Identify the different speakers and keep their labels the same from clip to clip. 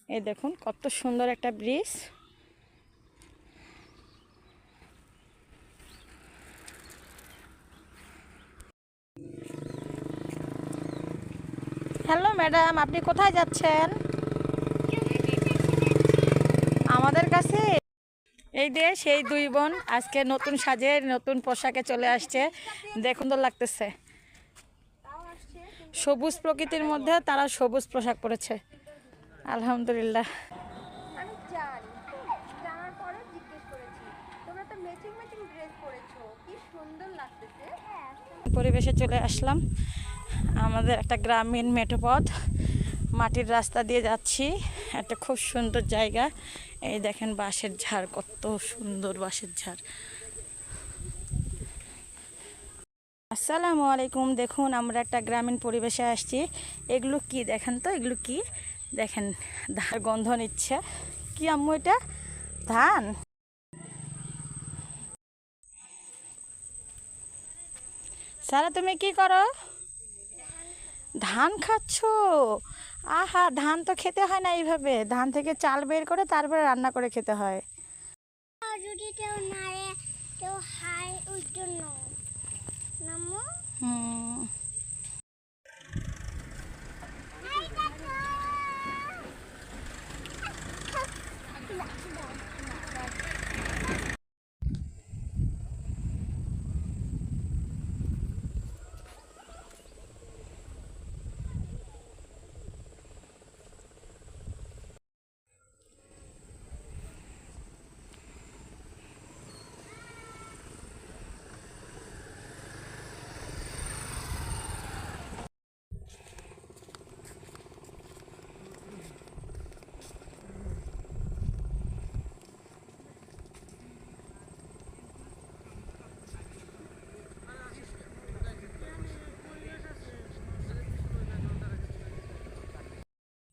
Speaker 1: এই দেখুন কত সুন্দর একটা ব্রিজ। হ্যালো ম্যাডাম, আপনি কোথায় যাচ্ছেন? আমাদের কাছে। এই যে সেই দুই বোন আজকে নতুন সাজে নতুন পোশাকে চলে আসছে, দেখুন তো লাগতেছে। সবুজ প্রকৃতির মধ্যে তারা সবুজ পোশাক পরেছে, আলহামদুলিল্লাহ। পরিবেশে চলে আসলাম। আমাদের একটা গ্রামীণ মেঠোপথ, মাটির রাস্তা দিয়ে যাচ্ছি। একটা খুব সুন্দর জায়গা। এই দেখেন বাঁশের ঝাড়, কত সুন্দর বাঁশের ঝাড়। আসসালামু আলাইকুম। দেখুন আমরা একটা গ্রামীণ পরিবেশে আসছি। এগুলো কি দেখেন তো, এগুলো কি দেখেন, ধান গন্ধ নিচ্ছে। কি আম্মু এটা? ধান। সারা তুমি কি করো? ধান খাচ্ছ? আহা, ধান তো খেতে হয় না এইভাবে, ধান থেকে চাল বের করে তারপরে রান্না করে খেতে হয়। হুম।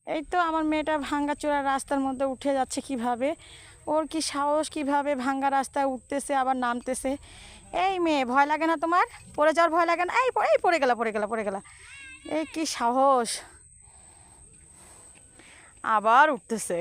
Speaker 1: এই তো আমার মেয়েটা ভাঙ্গাচোরা রাস্তার মধ্যে উঠে যাচ্ছে কিভাবে। ওর কি সাহস, কিভাবে ভাঙ্গা রাস্তায় উঠতেছে আবার নামতেছে। এই মেয়ে, ভয় লাগে না তোমার? পড়ে যাওয়ার ভয় লাগে না? এই এই পড়ে গেলা, পড়ে গেলা, পড়ে গেলা। এই কি সাহস, আবার উঠতেছে।